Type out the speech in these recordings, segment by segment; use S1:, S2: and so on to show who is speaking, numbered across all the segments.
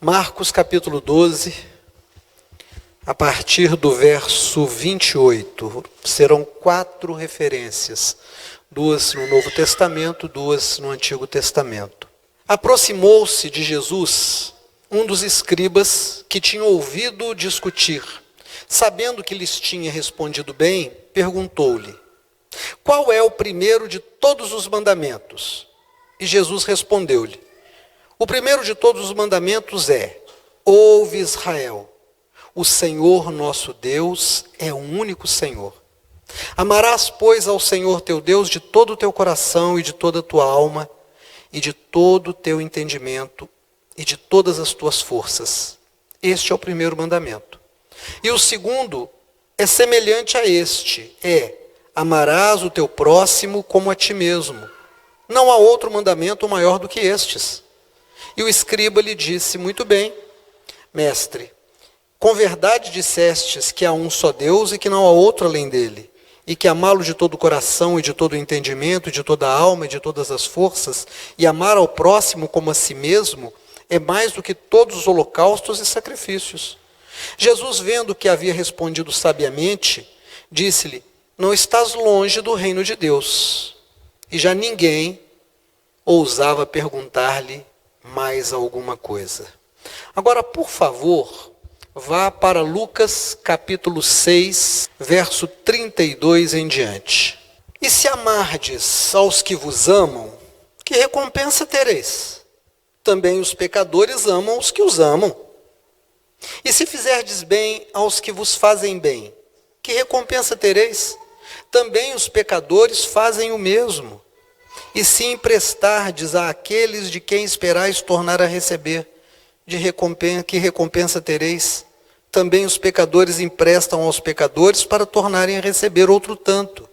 S1: Marcos capítulo 12, a partir do verso 28, serão 4 referências, 2 no Novo Testamento, 2 no Antigo Testamento. Aproximou-se de Jesus um dos escribas que tinha ouvido discutir. Sabendo que lhes tinha respondido bem, perguntou-lhe: qual é o primeiro de todos os mandamentos? E Jesus respondeu-lhe: o primeiro de todos os mandamentos é: ouve Israel, o Senhor nosso Deus é o único Senhor. Amarás, pois, ao Senhor teu Deus de todo o teu coração e de toda a tua alma e de todo o teu entendimento e de todas as tuas forças. Este é o primeiro mandamento. E o segundo é semelhante a este, amarás o teu próximo como a ti mesmo. Não há outro mandamento maior do que estes. E o escriba lhe disse: muito bem, mestre, com verdade dissestes que há um só Deus e que não há outro além dele, e que amá-lo de todo o coração e de todo o entendimento, e de toda a alma e de todas as forças, e amar ao próximo como a si mesmo, é mais do que todos os holocaustos e sacrifícios. Jesus, vendo que havia respondido sabiamente, disse-lhe: não estás longe do reino de Deus. E já ninguém ousava perguntar-lhe mais alguma coisa. Agora, por favor, vá para Lucas capítulo 6, verso 32 em diante. E se amardes aos que vos amam, que recompensa tereis? Também os pecadores amam os que os amam. E se fizerdes bem aos que vos fazem bem, que recompensa tereis? Também os pecadores fazem o mesmo. E se emprestardes àqueles de quem esperais tornar a receber, que recompensa tereis? Também os pecadores emprestam aos pecadores para tornarem a receber outro tanto.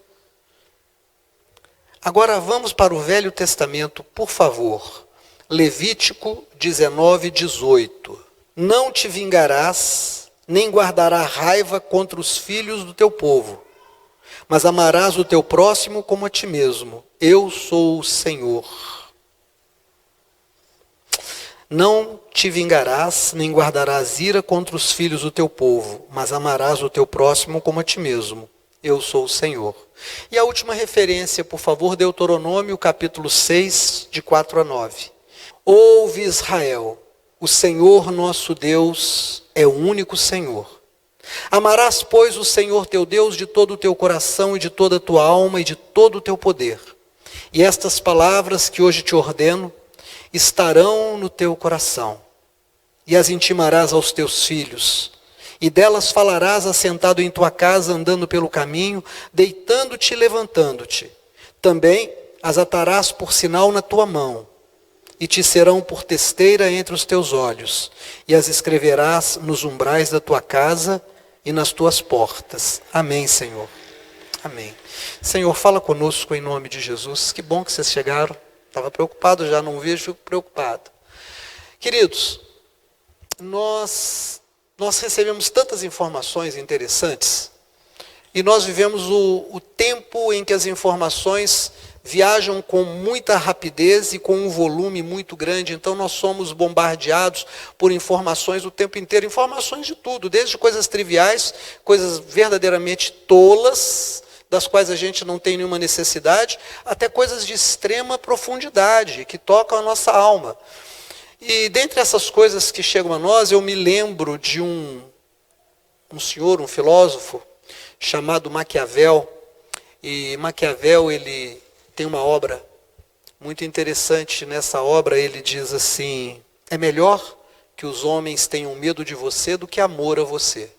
S1: Agora vamos para o Velho Testamento, por favor. Levítico 19, 18. Não te vingarás, nem guardarás raiva contra os filhos do teu povo, mas amarás o teu próximo como a ti mesmo. Eu sou o Senhor. Não te vingarás, nem guardarás ira contra os filhos do teu povo, mas amarás o teu próximo como a ti mesmo. Eu sou o Senhor. E a última referência, por favor, Deuteronômio, capítulo 6, de 4 a 9. Ouve Israel, o Senhor nosso Deus é o único Senhor. Amarás, pois, o Senhor teu Deus de todo o teu coração e de toda a tua alma e de todo o teu poder. E estas palavras que hoje te ordeno estarão no teu coração, e as intimarás aos teus filhos, e delas falarás assentado em tua casa, andando pelo caminho, deitando-te e levantando-te. Também as atarás por sinal na tua mão, e te serão por testeira entre os teus olhos, e as escreverás nos umbrais da tua casa e nas tuas portas. Amém, Senhor. Amém. Senhor, fala conosco em nome de Jesus. Que bom que vocês chegaram. Estava preocupado já, não vejo, fico preocupado. Queridos, nós recebemos tantas informações interessantes, e nós vivemos o tempo em que as informações viajam com muita rapidez e com um volume muito grande. Então nós somos bombardeados por informações o tempo inteiro, informações de tudo, desde coisas triviais, coisas verdadeiramente tolas, das quais a gente não tem nenhuma necessidade, até coisas de extrema profundidade, que tocam a nossa alma. E dentre essas coisas que chegam a nós, eu me lembro de um senhor, um filósofo, chamado Maquiavel. E Maquiavel, ele tem uma obra muito interessante. Nessa obra ele diz assim: é melhor que os homens tenham medo de você do que amor a você.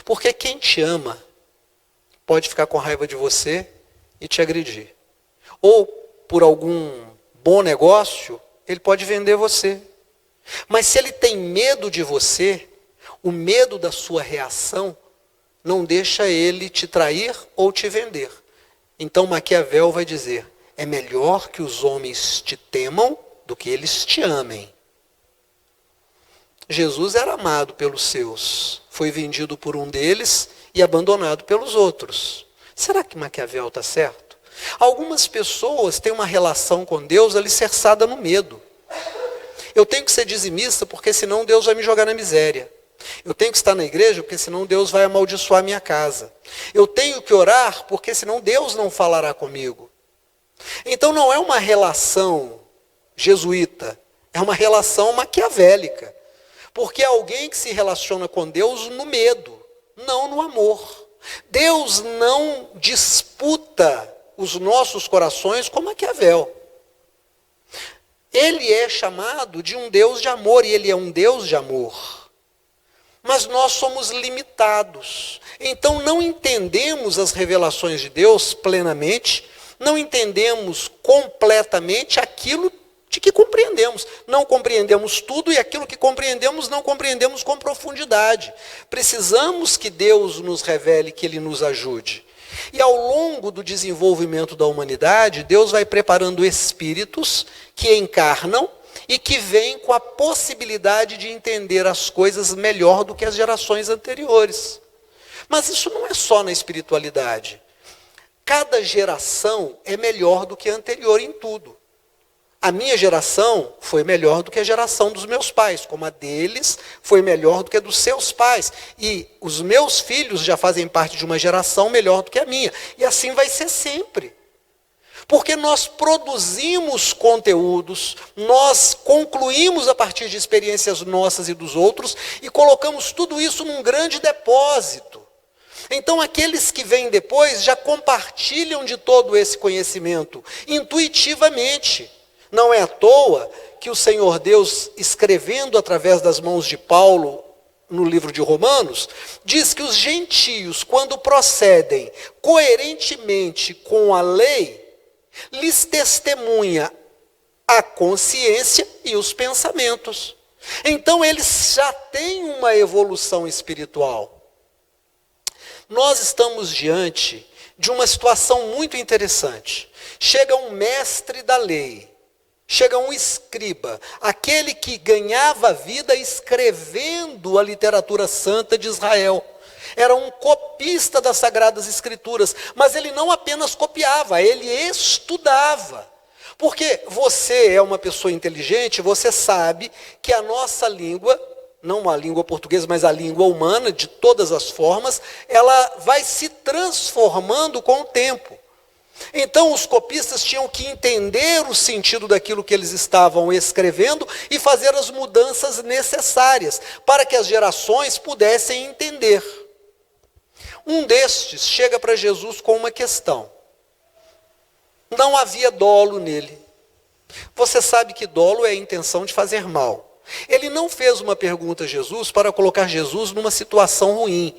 S1: Porque quem te ama pode ficar com raiva de você e te agredir. Ou por algum bom negócio, ele pode vender você. Mas se ele tem medo de você, o medo da sua reação não deixa ele te trair ou te vender. Então Maquiavel vai dizer: é melhor que os homens te temam do que eles te amem. Jesus era amado pelos seus, foi vendido por um deles e abandonado pelos outros. Será que Maquiavel está certo? Algumas pessoas têm uma relação com Deus alicerçada no medo. Eu tenho que ser dizimista porque senão Deus vai me jogar na miséria. Eu tenho que estar na igreja porque senão Deus vai amaldiçoar a minha casa. Eu tenho que orar porque senão Deus não falará comigo. Então não é uma relação jesuíta, é uma relação maquiavélica. Porque é alguém que se relaciona com Deus no medo, não no amor. Deus não disputa os nossos corações com Maquiavel. Ele é chamado de um Deus de amor, e ele é um Deus de amor. Mas nós somos limitados. Então não entendemos as revelações de Deus plenamente, não entendemos completamente aquilo de que compreendemos. Não compreendemos tudo, e aquilo que compreendemos não compreendemos com profundidade. Precisamos que Deus nos revele, que Ele nos ajude. E ao longo do desenvolvimento da humanidade, Deus vai preparando espíritos que encarnam e que vêm com a possibilidade de entender as coisas melhor do que as gerações anteriores. Mas isso não é só na espiritualidade. Cada geração é melhor do que a anterior em tudo. A minha geração foi melhor do que a geração dos meus pais, como a deles foi melhor do que a dos seus pais. E os meus filhos já fazem parte de uma geração melhor do que a minha. E assim vai ser sempre. Porque nós produzimos conteúdos, nós concluímos a partir de experiências nossas e dos outros, e colocamos tudo isso num grande depósito. Então aqueles que vêm depois já compartilham de todo esse conhecimento, intuitivamente. Não é à toa que o Senhor Deus, escrevendo através das mãos de Paulo, no livro de Romanos, diz que os gentios, quando procedem coerentemente com a lei, lhes testemunha a consciência e os pensamentos. Então eles já têm uma evolução espiritual. Nós estamos diante de uma situação muito interessante. Chega um mestre da lei, chega um escriba, aquele que ganhava vida escrevendo a literatura santa de Israel. Era um copista das Sagradas Escrituras, mas ele não apenas copiava, ele estudava. Porque você é uma pessoa inteligente, você sabe que a nossa língua, não a língua portuguesa, mas a língua humana, de todas as formas, ela vai se transformando com o tempo. Então os copistas tinham que entender o sentido daquilo que eles estavam escrevendo e fazer as mudanças necessárias para que as gerações pudessem entender. Um destes chega para Jesus com uma questão. Não havia dolo nele. Você sabe que dolo é a intenção de fazer mal. Ele não fez uma pergunta a Jesus para colocar Jesus numa situação ruim.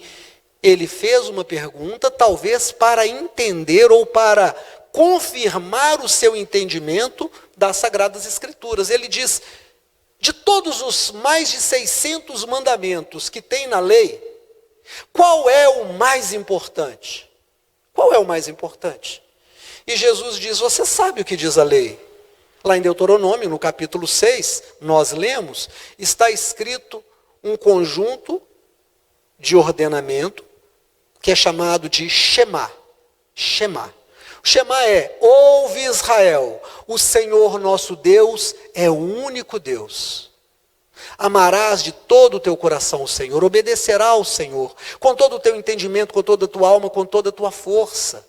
S1: Ele fez uma pergunta talvez para entender ou para confirmar o seu entendimento das Sagradas Escrituras. Ele diz, de todos os mais de 600 mandamentos que tem na lei, qual é o mais importante? Qual é o mais importante? E Jesus diz, você sabe o que diz a lei? Lá em Deuteronômio, no capítulo 6, nós lemos, está escrito um conjunto de ordenamento que é chamado de Shema. Shema. O Shema é, ouve Israel, o Senhor nosso Deus é o único Deus. Amarás de todo o teu coração o Senhor, obedecerá ao Senhor, com todo o teu entendimento, com toda a tua alma, com toda a tua força.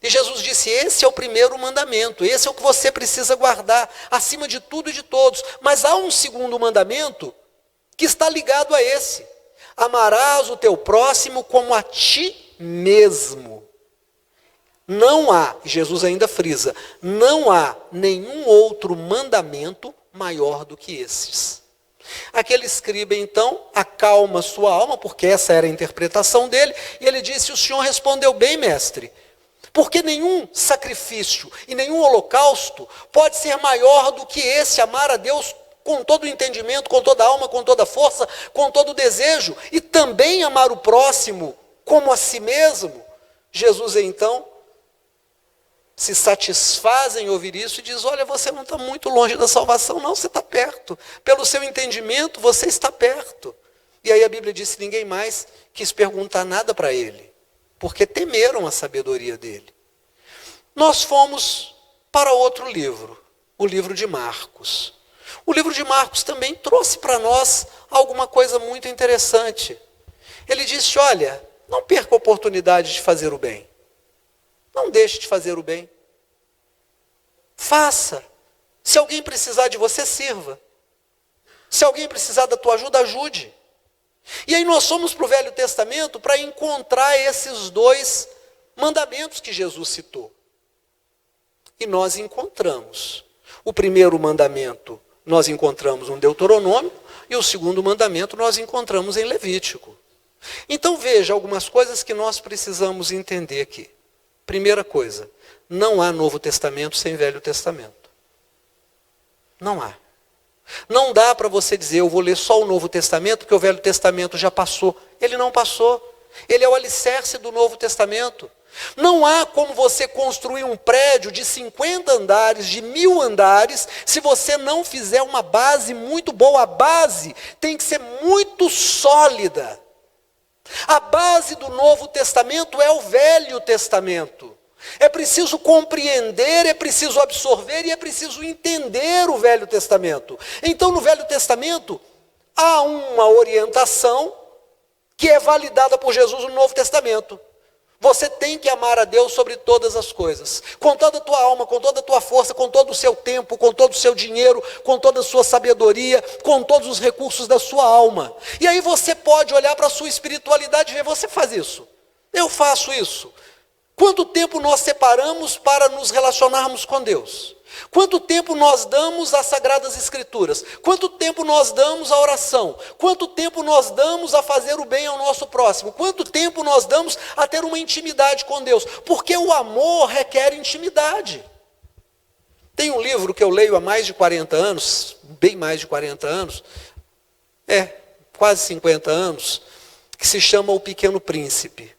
S1: E Jesus disse, esse é o primeiro mandamento, esse é o que você precisa guardar, acima de tudo e de todos. Mas há um segundo mandamento que está ligado a esse. Amarás o teu próximo como a ti mesmo. Não há, Jesus ainda frisa, não há nenhum outro mandamento maior do que esses. Aquele escriba então acalma sua alma, porque essa era a interpretação dele, e ele disse, o senhor respondeu bem, mestre, porque nenhum sacrifício e nenhum holocausto pode ser maior do que esse, amar a Deus com todo o entendimento, com toda a alma, com toda a força, com todo o desejo, e também amar o próximo como a si mesmo. Jesus então se satisfaz em ouvir isso e diz, olha, você não está muito longe da salvação, não, você está perto. Pelo seu entendimento, você está perto. E aí a Bíblia diz que ninguém mais quis perguntar nada para ele, porque temeram a sabedoria dele. Nós fomos para outro livro, o livro de Marcos. O livro de Marcos também trouxe para nós alguma coisa muito interessante. Ele disse, olha, não perca a oportunidade de fazer o bem. Não deixe de fazer o bem. Faça. Se alguém precisar de você, sirva. Se alguém precisar da tua ajuda, ajude. E aí nós fomos para o Velho Testamento para encontrar esses dois mandamentos que Jesus citou. E nós encontramos. O primeiro mandamento nós encontramos no Deuteronômio e o segundo mandamento nós encontramos em Levítico. Então veja algumas coisas que nós precisamos entender aqui. Primeira coisa, não há Novo Testamento sem Velho Testamento. Não há. Não dá para você dizer, eu vou ler só o Novo Testamento, porque o Velho Testamento já passou. Ele não passou. Ele é o alicerce do Novo Testamento. Não há como você construir um prédio de 50 andares, de 1000 andares, se você não fizer uma base muito boa. A base tem que ser muito sólida. A base do Novo Testamento é o Velho Testamento. É preciso compreender, é preciso absorver e é preciso entender o Velho Testamento. Então, no Velho Testamento, há uma orientação que é validada por Jesus no Novo Testamento. Você tem que amar a Deus sobre todas as coisas, com toda a tua alma, com toda a tua força, com todo o seu tempo, com todo o seu dinheiro, com toda a sua sabedoria, com todos os recursos da sua alma. E aí você pode olhar para a sua espiritualidade e ver, você faz isso, eu faço isso. Quanto tempo nós separamos para nos relacionarmos com Deus? Quanto tempo nós damos às Sagradas Escrituras? Quanto tempo nós damos à oração? Quanto tempo nós damos a fazer o bem ao nosso próximo? Quanto tempo nós damos a ter uma intimidade com Deus? Porque o amor requer intimidade. Tem um livro que eu leio há mais de 40 anos, bem mais de 40 anos, quase 50 anos, que se chama O Pequeno Príncipe.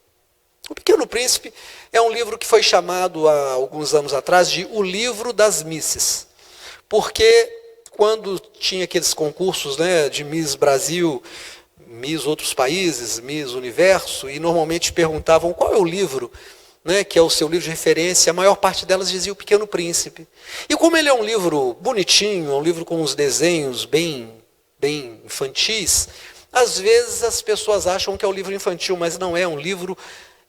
S1: O Pequeno Príncipe é um livro que foi chamado há alguns anos atrás de O Livro das Misses. Porque quando tinha aqueles concursos, né, de Miss Brasil, Miss outros países, Miss Universo, e normalmente perguntavam qual é o livro, né, que é o seu livro de referência, a maior parte delas dizia O Pequeno Príncipe. E como ele é um livro bonitinho, é um livro com uns desenhos bem infantis, às vezes as pessoas acham que é um livro infantil, mas não é um livro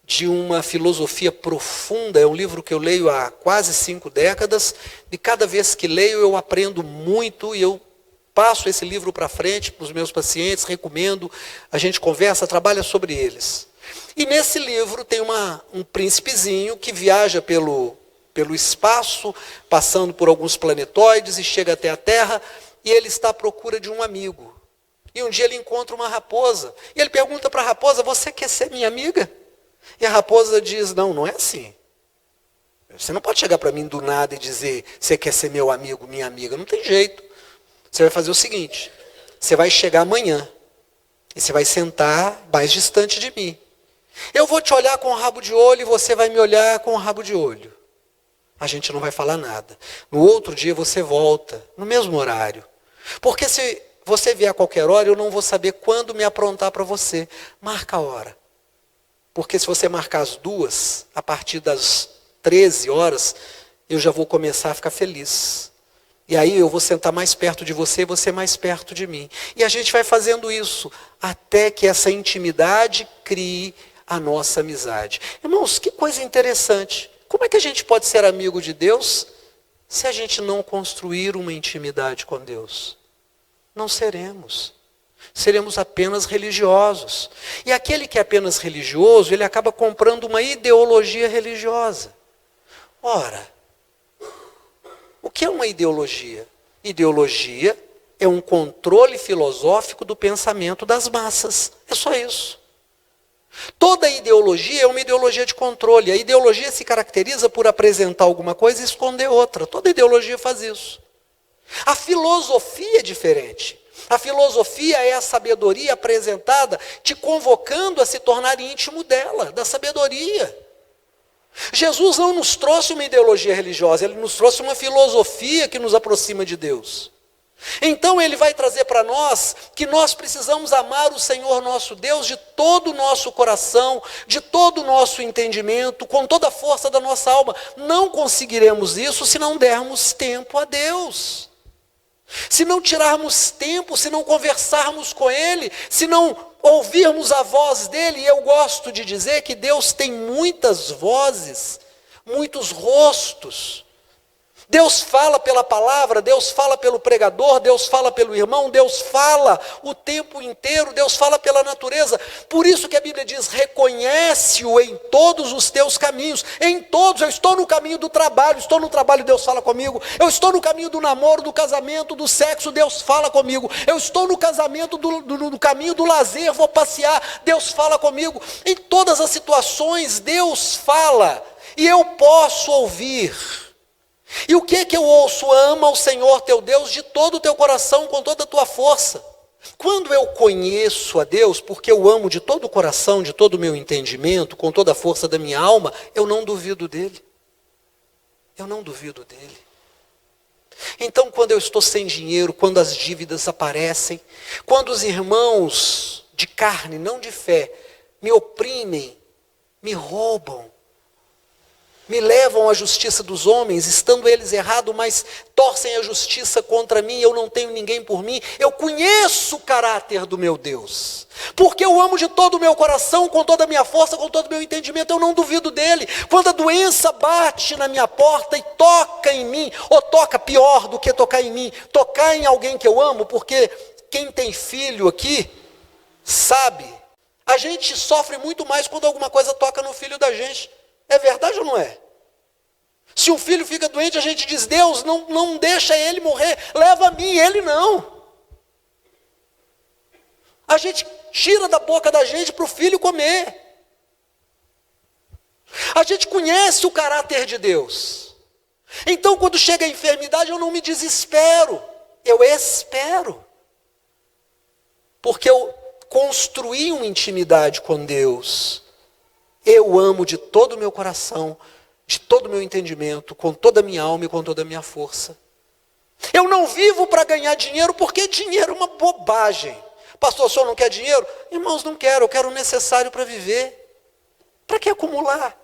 S1: de uma filosofia profunda. É um livro que eu leio há quase 5 décadas, e cada vez que leio eu aprendo muito, e eu passo esse livro para frente para os meus pacientes, recomendo, a gente conversa, trabalha sobre eles. E nesse livro tem um príncipezinho que viaja pelo espaço, passando por alguns planetoides e chega até a Terra, e ele está à procura de um amigo. E um dia ele encontra uma raposa, e ele pergunta para a raposa, você quer ser minha amiga? E a raposa diz, não é assim. Você não pode chegar para mim do nada e dizer, você quer ser meu amigo, minha amiga. Não tem jeito. Você vai fazer o seguinte, você vai chegar amanhã, e você vai sentar mais distante de mim. Eu vou te olhar com o rabo de olho, e você vai me olhar com o rabo de olho. A gente não vai falar nada. No outro dia você volta, no mesmo horário. Porque se você vier a qualquer hora, eu não vou saber quando me aprontar para você. Marca a hora. Porque se você marcar as 2, a partir das 13 horas, eu já vou começar a ficar feliz. E aí eu vou sentar mais perto de você e você mais perto de mim. E a gente vai fazendo isso, até que essa intimidade crie a nossa amizade. Irmãos, que coisa interessante. Como é que a gente pode ser amigo de Deus se a gente não construir uma intimidade com Deus? Não seremos. Seremos apenas religiosos. E aquele que é apenas religioso, ele acaba comprando uma ideologia religiosa. Ora, o que é uma ideologia? Ideologia é um controle filosófico do pensamento das massas. É só isso. Toda ideologia é uma ideologia de controle. A ideologia se caracteriza por apresentar alguma coisa e esconder outra. Toda ideologia faz isso. A filosofia é diferente. A filosofia é a sabedoria apresentada, te convocando a se tornar íntimo dela, da sabedoria. Jesus não nos trouxe uma ideologia religiosa, ele nos trouxe uma filosofia que nos aproxima de Deus. Então ele vai trazer para nós que nós precisamos amar o Senhor nosso Deus de todo o nosso coração, de todo o nosso entendimento, com toda a força da nossa alma. Não conseguiremos isso se não dermos tempo a Deus. Se não tirarmos tempo, se não conversarmos com Ele, se não ouvirmos a voz dEle, e eu gosto de dizer que Deus tem muitas vozes, muitos rostos. Deus fala pela palavra, Deus fala pelo pregador, Deus fala pelo irmão, Deus fala o tempo inteiro, Deus fala pela natureza. Por isso que a Bíblia diz, reconhece-o em todos os teus caminhos. Em todos, eu estou no caminho do trabalho, estou no trabalho, Deus fala comigo. Eu estou no caminho do namoro, do casamento, do sexo, Deus fala comigo. Eu estou no casamento, no caminho do lazer, vou passear, Deus fala comigo. Em todas as situações, Deus fala, e eu posso ouvir. E o que eu ouço? Ama o Senhor teu Deus de todo o teu coração, com toda a tua força. Quando eu conheço a Deus, porque eu amo de todo o coração, de todo o meu entendimento, com toda a força da minha alma, eu não duvido dele. Eu não duvido dele. Então, quando eu estou sem dinheiro, quando as dívidas aparecem, quando os irmãos de carne, não de fé, me oprimem, me roubam, me levam à justiça dos homens, estando eles errados, mas torcem a justiça contra mim, eu não tenho ninguém por mim. Eu conheço o caráter do meu Deus, porque eu amo de todo o meu coração, com toda a minha força, com todo o meu entendimento, eu não duvido dele. Quando a doença bate na minha porta e toca em mim, ou toca pior do que tocar em mim, tocar em alguém que eu amo, porque quem tem filho aqui, sabe, a gente sofre muito mais quando alguma coisa toca no filho da gente. É verdade ou não é? Se um filho fica doente, a gente diz, Deus, não deixa ele morrer, leva a mim, ele não. A gente tira da boca da gente para o filho comer. A gente conhece o caráter de Deus. Então, quando chega a enfermidade, eu não me desespero, eu espero. Porque eu construí uma intimidade com Deus. Eu amo de todo o meu coração, de todo o meu entendimento, com toda a minha alma e com toda a minha força. Eu não vivo para ganhar dinheiro, porque dinheiro é uma bobagem. Pastor, o senhor não quer dinheiro? Irmãos, não quero, eu quero o necessário para viver. Para que acumular?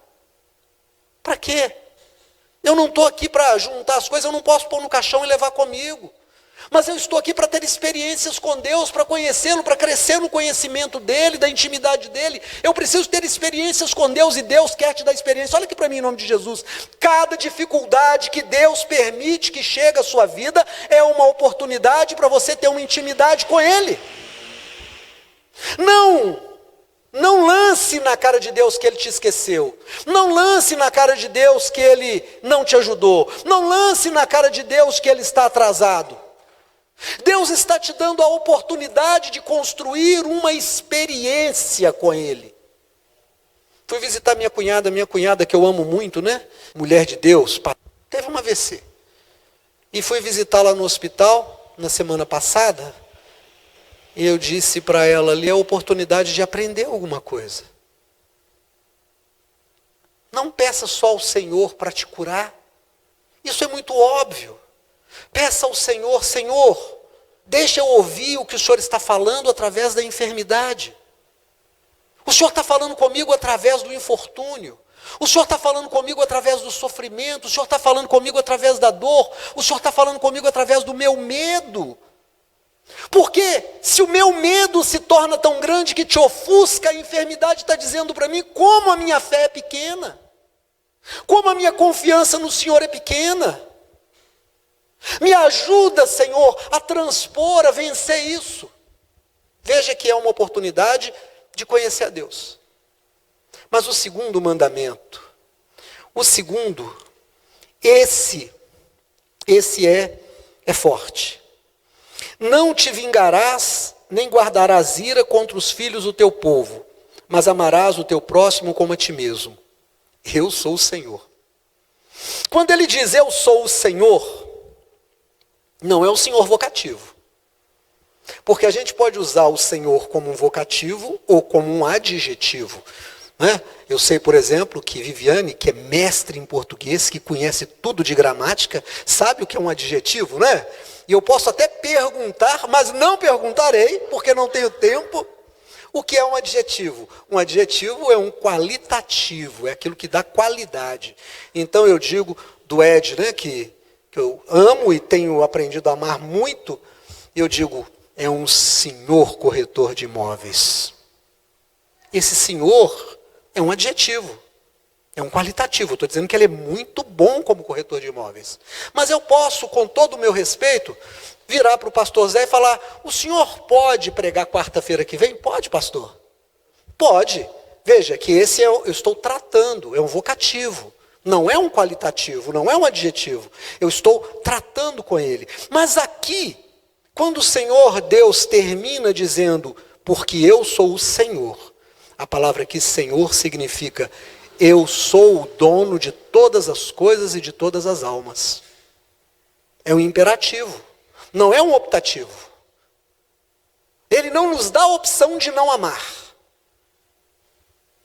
S1: Para quê? Eu não estou aqui para juntar as coisas, eu não posso pôr no caixão e levar comigo. Mas eu estou aqui para ter experiências com Deus, para conhecê-lo, para crescer no conhecimento dEle, da intimidade dEle. Eu preciso ter experiências com Deus e Deus quer te dar experiência. Olha aqui para mim em nome de Jesus. Cada dificuldade que Deus permite que chegue à sua vida é uma oportunidade para você ter uma intimidade com Ele. Não lance na cara de Deus que Ele te esqueceu. Não lance na cara de Deus que Ele não te ajudou. Não lance na cara de Deus que Ele está atrasado. Deus está te dando a oportunidade de construir uma experiência com Ele. Fui visitar minha cunhada que eu amo muito, né? Mulher de Deus, teve uma AVC. E fui visitá-la no hospital na semana passada. E eu disse para ela ali a oportunidade de aprender alguma coisa. Não peça só ao Senhor para te curar. Isso é muito óbvio. Peça ao Senhor, Senhor, deixa eu ouvir o que o Senhor está falando através da enfermidade. O Senhor está falando comigo através do infortúnio. O Senhor está falando comigo através do sofrimento. O Senhor está falando comigo através da dor. O Senhor está falando comigo através do meu medo. Porque se o meu medo se torna tão grande que te ofusca, a enfermidade está dizendo para mim como a minha fé é pequena. Como a minha confiança no Senhor é pequena. Me ajuda, Senhor, a transpor, a vencer isso. Veja que é uma oportunidade de conhecer a Deus. Mas o segundo mandamento, esse é forte. Não te vingarás, nem guardarás ira contra os filhos do teu povo, mas amarás o teu próximo como a ti mesmo. Eu sou o Senhor. Quando ele diz eu sou o Senhor, não é o Senhor vocativo. Porque a gente pode usar o Senhor como um vocativo ou como um adjetivo. Né? Eu sei, por exemplo, que Viviane, que é mestre em português, que conhece tudo de gramática, sabe o que é um adjetivo, né? E eu posso até perguntar, mas não perguntarei, porque não tenho tempo. O que é um adjetivo? Um adjetivo é um qualitativo, é aquilo que dá qualidade. Então eu digo do Ed, né, que que eu amo e tenho aprendido a amar muito, eu digo, é um senhor corretor de imóveis. Esse senhor é um adjetivo, é um qualitativo. Estou dizendo que ele é muito bom como corretor de imóveis. Mas eu posso, com todo o meu respeito, virar para o pastor Zé e falar, o senhor pode pregar quarta-feira que vem? Pode, pastor. Pode. Veja que esse eu estou tratando, é um vocativo. Não é um qualitativo, não é um adjetivo. Eu estou tratando com ele. Mas aqui, quando o Senhor Deus termina dizendo, porque eu sou o Senhor, a palavra aqui, Senhor, significa, eu sou o dono de todas as coisas e de todas as almas. É um imperativo, não é um optativo. Ele não nos dá a opção de não amar.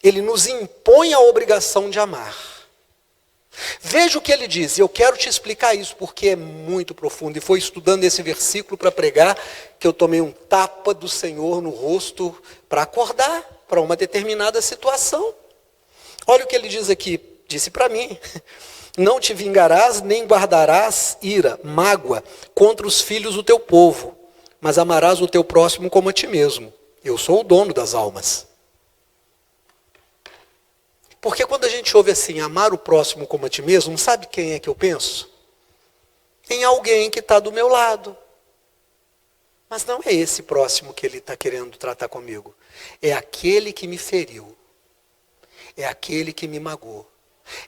S1: Ele nos impõe a obrigação de amar. Veja o que ele diz, eu quero te explicar isso porque é muito profundo. E foi estudando esse versículo para pregar que eu tomei um tapa do Senhor no rosto para acordar para uma determinada situação. Olha o que ele diz aqui, disse para mim, não te vingarás nem guardarás ira, mágoa contra os filhos do teu povo, mas amarás o teu próximo como a ti mesmo. Eu sou o dono das almas. Porque quando a gente ouve assim, amar o próximo como a ti mesmo, sabe quem é que eu penso? Em alguém que está do meu lado. Mas não é esse próximo que ele está querendo tratar comigo. É aquele que me feriu. É aquele que me magoou.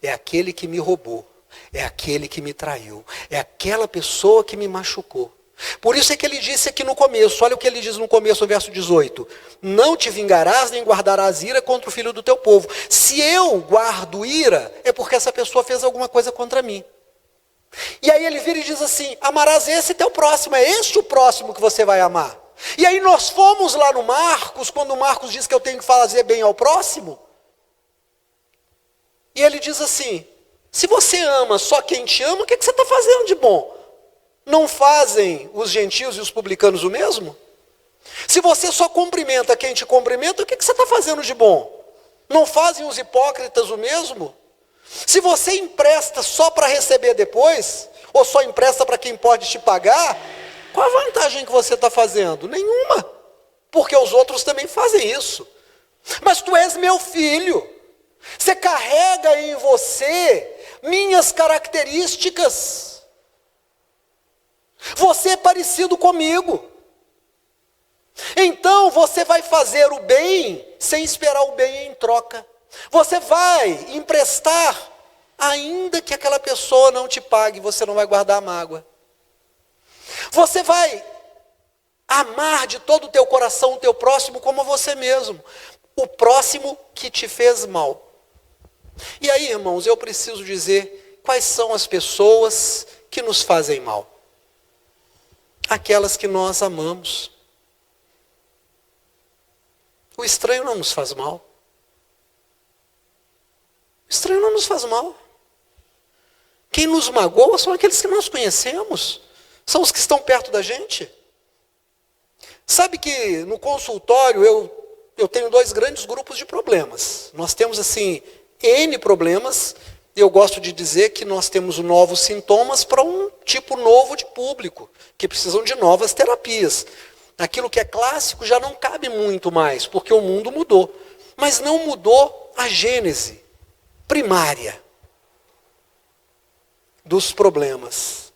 S1: É aquele que me roubou. É aquele que me traiu. É aquela pessoa que me machucou. Por isso é que ele disse aqui no começo, olha o que ele diz no começo, no verso 18. Não te vingarás nem guardarás ira contra o filho do teu povo. Se eu guardo ira, é porque essa pessoa fez alguma coisa contra mim. E aí ele vira e diz assim, amarás esse teu próximo, é este o próximo que você vai amar. E aí nós fomos lá no Marcos, quando o Marcos diz que eu tenho que fazer bem ao próximo. E ele diz assim, se você ama só quem te ama, o que você está fazendo de bom? Não fazem os gentios e os publicanos o mesmo? Se você só cumprimenta quem te cumprimenta, o que você está fazendo de bom? Não fazem os hipócritas o mesmo? Se você empresta só para receber depois, ou só empresta para quem pode te pagar, qual a vantagem que você está fazendo? Nenhuma, porque os outros também fazem isso. Mas tu és meu filho, você carrega em você minhas características. Você é parecido comigo. Então você vai fazer o bem sem esperar o bem em troca. Você vai emprestar, ainda que aquela pessoa não te pague, você não vai guardar a mágoa. Você vai amar de todo o teu coração o teu próximo como você mesmo. O próximo que te fez mal. E aí, irmãos, eu preciso dizer quais são as pessoas que nos fazem mal. Aquelas que nós amamos. O estranho não nos faz mal. O estranho não nos faz mal. Quem nos magoa são aqueles que nós conhecemos. São os que estão perto da gente. Sabe que no consultório eu tenho dois grandes grupos de problemas. Nós temos assim, N problemas. Eu gosto de dizer que nós temos novos sintomas para um tipo novo de público, que precisam de novas terapias. Aquilo que é clássico já não cabe muito mais, porque o mundo mudou. Mas não mudou a gênese primária dos problemas.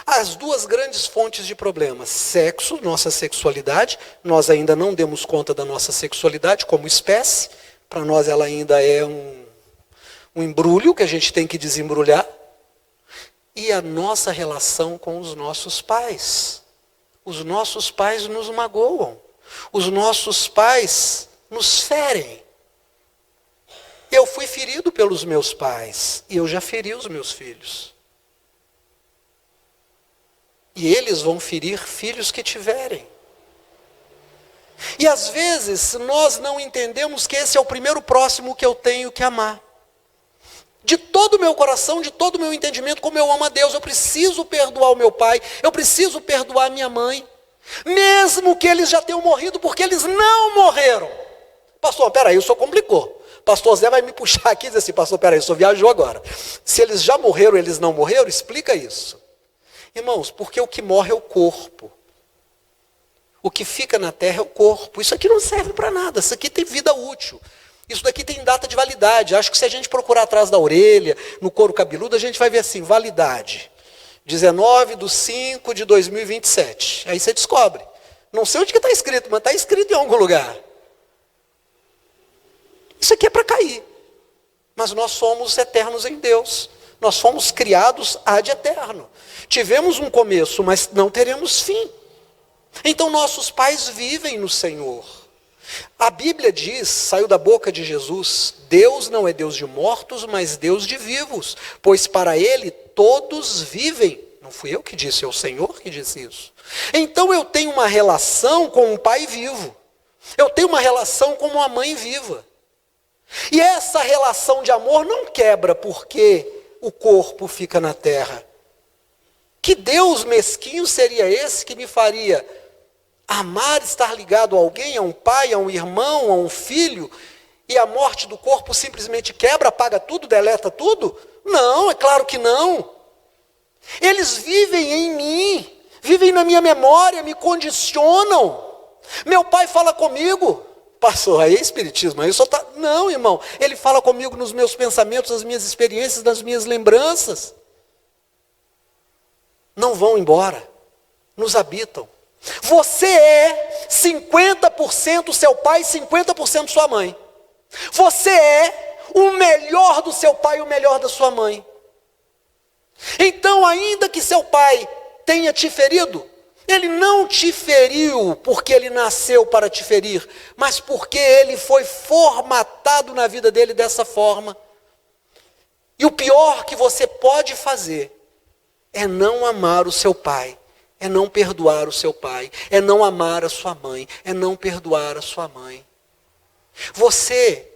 S1: As duas grandes fontes de problemas, sexo, nossa sexualidade, nós ainda não demos conta da nossa sexualidade como espécie, para nós ela ainda é um embrulho que a gente tem que desembrulhar, e a nossa relação com os nossos pais. Os nossos pais nos magoam, os nossos pais nos ferem. Eu fui ferido pelos meus pais, e eu já feri os meus filhos. E eles vão ferir filhos que tiverem. E às vezes nós não entendemos que esse é o primeiro próximo que eu tenho que amar. De todo o meu coração, de todo o meu entendimento, como eu amo a Deus, eu preciso perdoar o meu pai, eu preciso perdoar a minha mãe, mesmo que eles já tenham morrido, porque eles não morreram. Pastor, peraí, o senhor complicou. Pastor Zé vai me puxar aqui e dizer assim, pastor, peraí, o senhor viajou agora. Se eles já morreram, eles não morreram, explica isso. Irmãos, porque o que morre é o corpo. O que fica na terra é o corpo. Isso aqui não serve para nada, isso aqui tem vida útil. Isso daqui tem data de validade. Acho que se a gente procurar atrás da orelha, no couro cabeludo, a gente vai ver assim, validade. 19/5/2027. Aí você descobre. Não sei onde que está escrito, mas está escrito em algum lugar. Isso aqui é para cair. Mas nós somos eternos em Deus. Nós fomos criados ad eterno. Tivemos um começo, mas não teremos fim. Então nossos pais vivem no Senhor. A Bíblia diz, saiu da boca de Jesus, Deus não é Deus de mortos, mas Deus de vivos, pois para Ele todos vivem. Não fui eu que disse, é o Senhor que disse isso. Então eu tenho uma relação com um pai vivo. Eu tenho uma relação com uma mãe viva. E essa relação de amor não quebra porque o corpo fica na terra. Que Deus mesquinho seria esse que me faria amar, estar ligado a alguém, a um pai, a um irmão, a um filho, e a morte do corpo simplesmente quebra, apaga tudo, deleta tudo? Não, é claro que não. Eles vivem em mim, vivem na minha memória, me condicionam. Meu pai fala comigo, pastor, aí é espiritismo, aí só tá... Não, irmão, ele fala comigo nos meus pensamentos, nas minhas experiências, nas minhas lembranças. Não vão embora, nos habitam. Você é 50% seu pai e 50% sua mãe. Você é o melhor do seu pai e o melhor da sua mãe. Então, ainda que seu pai tenha te ferido, ele não te feriu porque ele nasceu para te ferir, mas porque ele foi formatado na vida dele dessa forma. E o pior que você pode fazer é não amar o seu pai, é não perdoar o seu pai, é não amar a sua mãe, é não perdoar a sua mãe. Você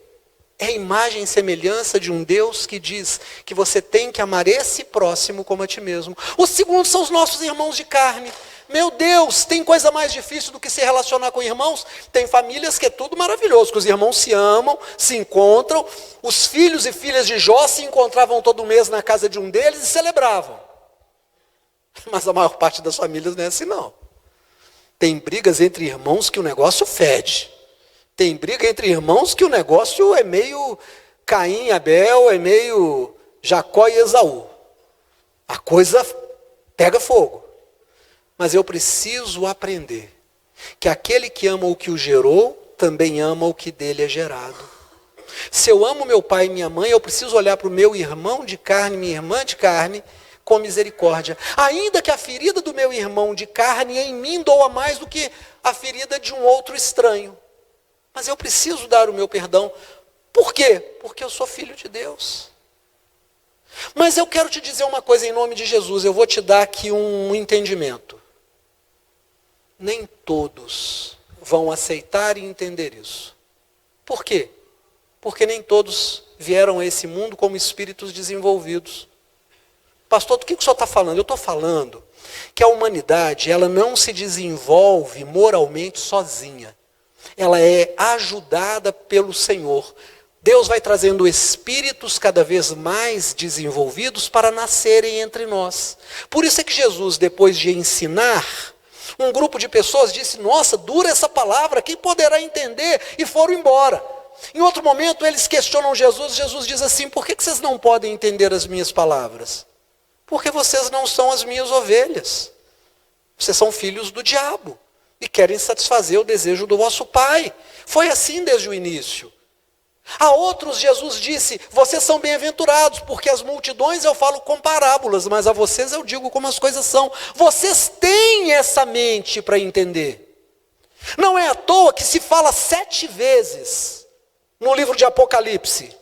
S1: é imagem e semelhança de um Deus que diz que você tem que amar esse próximo como a ti mesmo. O segundo são os nossos irmãos de carne. Meu Deus, tem coisa mais difícil do que se relacionar com irmãos? Tem famílias que é tudo maravilhoso, que os irmãos se amam, se encontram. Os filhos e filhas de Jó se encontravam todo mês na casa de um deles e celebravam. Mas a maior parte das famílias não é assim, não. Tem brigas entre irmãos que o negócio fede. Tem briga entre irmãos que o negócio é meio Caim e Abel, é meio Jacó e Esaú. A coisa pega fogo. Mas eu preciso aprender que aquele que ama o que o gerou, também ama o que dele é gerado. Se eu amo meu pai e minha mãe, eu preciso olhar para o meu irmão de carne, minha irmã de carne, com misericórdia. Ainda que a ferida do meu irmão de carne em mim doa mais do que a ferida de um outro estranho. Mas eu preciso dar o meu perdão. Por quê? Porque eu sou filho de Deus. Mas eu quero te dizer uma coisa em nome de Jesus. Eu vou te dar aqui um entendimento. Nem todos vão aceitar e entender isso. Por quê? Porque nem todos vieram a esse mundo como espíritos desenvolvidos. Pastor, do que o senhor está falando? Eu estou falando que a humanidade ela não se desenvolve moralmente sozinha. Ela é ajudada pelo Senhor. Deus vai trazendo espíritos cada vez mais desenvolvidos para nascerem entre nós. Por isso é que Jesus, depois de ensinar, um grupo de pessoas disse, nossa, dura essa palavra, quem poderá entender? E foram embora. Em outro momento eles questionam Jesus, Jesus diz assim, por que vocês não podem entender as minhas palavras? Porque vocês não são as minhas ovelhas. Vocês são filhos do diabo. E querem satisfazer o desejo do vosso pai. Foi assim desde o início. A outros Jesus disse, vocês são bem-aventurados, porque as multidões eu falo com parábolas, mas a vocês eu digo como as coisas são. Vocês têm essa mente para entender. Não é à toa que se fala 7 vezes no livro de Apocalipse.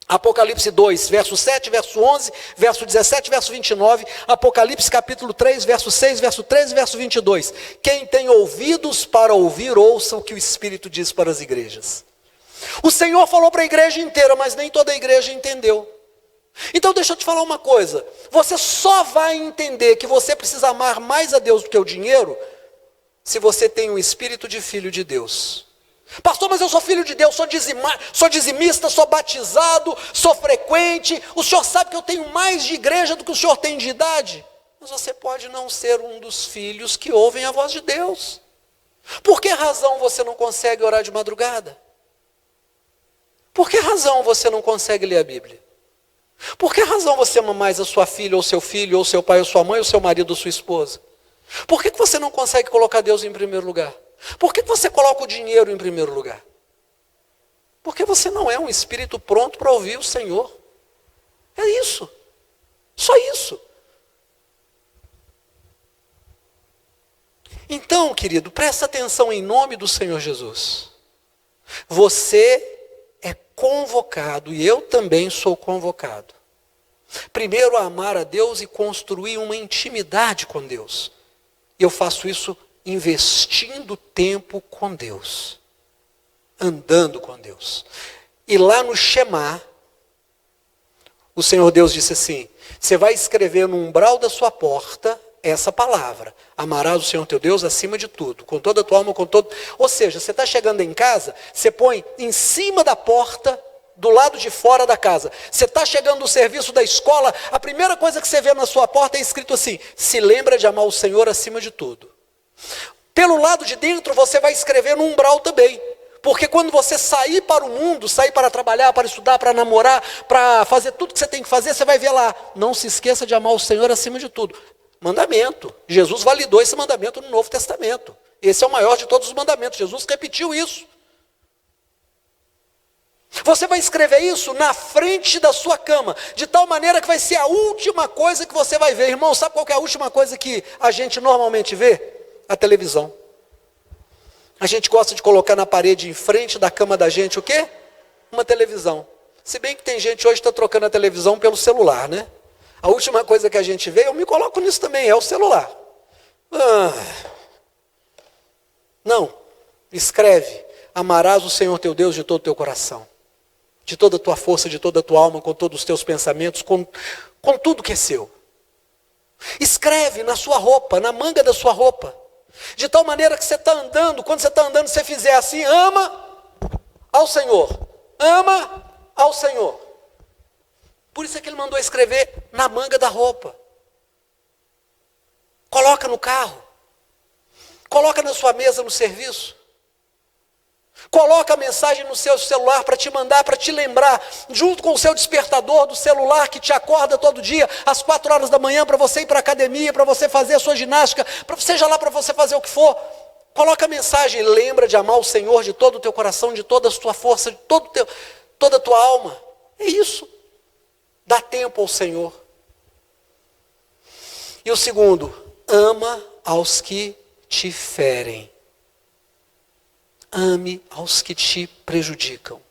S1: Apocalipse 2, verso 7, verso 11, verso 17, verso 29, Apocalipse capítulo 3, verso 6, verso 13, verso 22. Quem tem ouvidos para ouvir, ouça o que o Espírito diz para as igrejas. O Senhor falou para a igreja inteira, mas nem toda a igreja entendeu. Então deixa eu te falar uma coisa, você só vai entender que você precisa amar mais a Deus do que o dinheiro, se você tem um espírito de filho de Deus. Pastor, mas eu sou filho de Deus, sou dizimista, sou batizado, sou frequente. O senhor sabe que eu tenho mais de igreja do que o senhor tem de idade. Mas você pode não ser um dos filhos que ouvem a voz de Deus. Por que razão você não consegue orar de madrugada? Por que razão você não consegue ler a Bíblia? Por que razão você ama mais a sua filha, ou seu filho, ou seu pai, ou sua mãe, ou seu marido, ou sua esposa? Por que você não consegue colocar Deus em primeiro lugar? Por que você coloca o dinheiro em primeiro lugar? Porque você não é um espírito pronto para ouvir o Senhor. É isso. Só isso. Então, querido, presta atenção em nome do Senhor Jesus. Você é convocado, e eu também sou convocado. Primeiro a amar a Deus e construir uma intimidade com Deus. Eu faço isso investindo tempo com Deus. Andando com Deus. E lá no Shema, o Senhor Deus disse assim, você vai escrever no umbral da sua porta essa palavra. Amarás o Senhor teu Deus acima de tudo, com toda a tua alma, com todo... Ou seja, você está chegando em casa, você põe em cima da porta, do lado de fora da casa. Você está chegando no serviço da escola, a primeira coisa que você vê na sua porta é escrito assim, se lembra de amar o Senhor acima de tudo. Pelo lado de dentro você vai escrever no umbral também. Porque quando você sair para o mundo, sair para trabalhar, para estudar, para namorar, para fazer tudo que você tem que fazer, você vai ver lá, não se esqueça de amar o Senhor acima de tudo. Mandamento. Jesus validou esse mandamento no Novo Testamento. Esse é o maior de todos os mandamentos. Jesus repetiu isso. Você vai escrever isso na frente da sua cama, de tal maneira que vai ser a última coisa que você vai ver. Irmão, sabe qual que é a última coisa que a gente normalmente vê? A televisão. A gente gosta de colocar na parede em frente da cama da gente o quê? Uma televisão. Se bem que tem gente hoje que está trocando a televisão pelo celular, né? A última coisa que a gente vê, eu me coloco nisso também, é o celular. Não, escreve, amarás o Senhor teu Deus de todo o teu coração, de toda a tua força, de toda a tua alma, com todos os teus pensamentos, com tudo que é seu. Escreve na sua roupa, na manga da sua roupa, de tal maneira que você está andando, quando você está andando, você fizer assim, ama ao Senhor, ama ao Senhor. Por isso é que ele mandou escrever na manga da roupa. Coloca no carro. Coloca na sua mesa no serviço. Coloca a mensagem no seu celular para te mandar, para te lembrar, junto com o seu despertador do celular que te acorda todo dia, às 4 horas da manhã, para você ir para a academia, para você fazer a sua ginástica, seja lá para você fazer o que for. Coloca a mensagem, lembra de amar o Senhor de todo o teu coração, de toda a tua força, de toda a tua alma. É isso. Dá tempo ao Senhor. E o segundo, ama aos que te ferem. Ame aos que te prejudicam.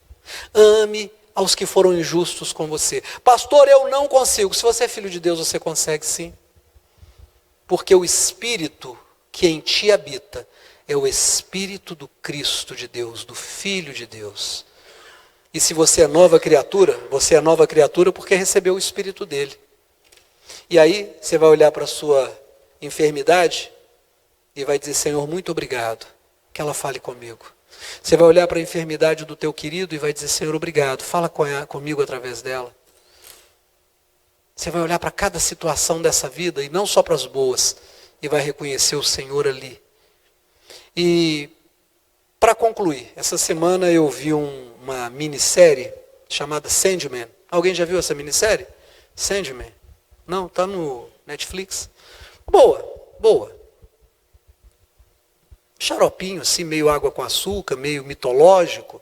S1: Ame aos que foram injustos com você. Pastor, eu não consigo. Se você é filho de Deus, você consegue sim. Porque o Espírito que em ti habita é o Espírito do Cristo de Deus, do Filho de Deus. E se você é nova criatura porque recebeu o Espírito dele. E aí você vai olhar para a sua enfermidade e vai dizer, Senhor, muito obrigado, que ela fale comigo. Você vai olhar para a enfermidade do teu querido e vai dizer, Senhor, obrigado, fala comigo através dela. Você vai olhar para cada situação dessa vida, e não só para as boas, e vai reconhecer o Senhor ali. E para concluir, essa semana eu vi uma minissérie chamada Sandman. Alguém já viu essa minissérie? Sandman? Não, está no Netflix. Boa. Xaropinho, assim, meio água com açúcar, meio mitológico,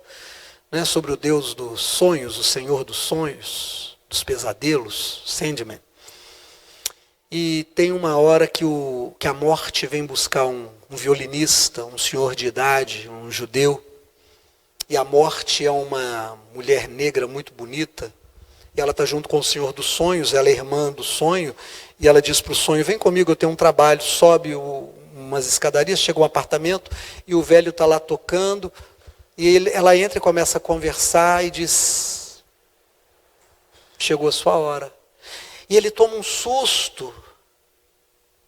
S1: né, sobre o Deus dos sonhos, o Senhor dos sonhos, dos pesadelos, Sandman. E tem uma hora que a morte vem buscar um violinista, um senhor de idade, um judeu. E a morte é uma mulher negra muito bonita. E ela está junto com o Senhor dos sonhos, ela é irmã do sonho. E ela diz para o sonho, vem comigo, eu tenho um trabalho. Sobe umas escadarias, chega um apartamento, e o velho está lá tocando. E ela entra e começa a conversar e diz, chegou a sua hora. E ele toma um susto.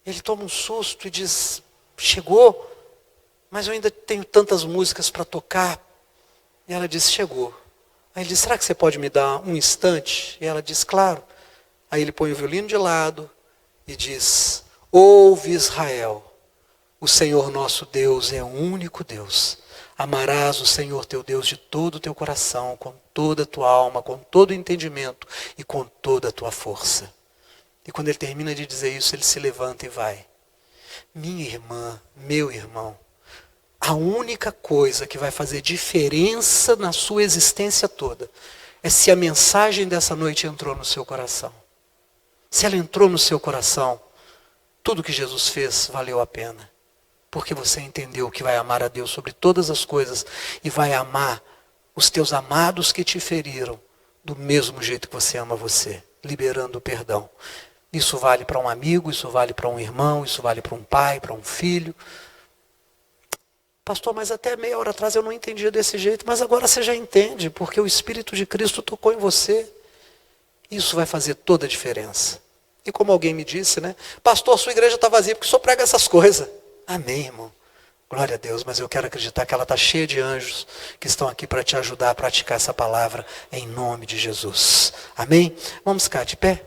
S1: Ele toma um susto e diz, chegou? mas eu ainda tenho tantas músicas para tocar. E ela disse, chegou. Aí ele disse, será que você pode me dar um instante? E ela disse, claro. Aí ele põe o violino de lado e diz, ouve Israel, o Senhor nosso Deus é o único Deus. Amarás o Senhor teu Deus de todo o teu coração, com toda a tua alma, com todo o entendimento e com toda a tua força. E quando ele termina de dizer isso, ele se levanta e vai. Minha irmã, meu irmão, a única coisa que vai fazer diferença na sua existência toda é se a mensagem dessa noite entrou no seu coração. Se ela entrou no seu coração, tudo que Jesus fez valeu a pena. Porque você entendeu que vai amar a Deus sobre todas as coisas e vai amar os teus amados que te feriram do mesmo jeito que você ama você, liberando o perdão. Isso vale para um amigo, isso vale para um irmão, isso vale para um pai, para um filho. Pastor, mas até meia hora atrás eu não entendia desse jeito, mas agora você já entende, porque o Espírito de Cristo tocou em você. Isso vai fazer toda a diferença. E como alguém me disse, né? Pastor, sua igreja está vazia porque só prega essas coisas. Amém, irmão. Glória a Deus, mas eu quero acreditar que ela está cheia de anjos que estão aqui para te ajudar a praticar essa palavra em nome de Jesus. Amém? Vamos ficar de pé?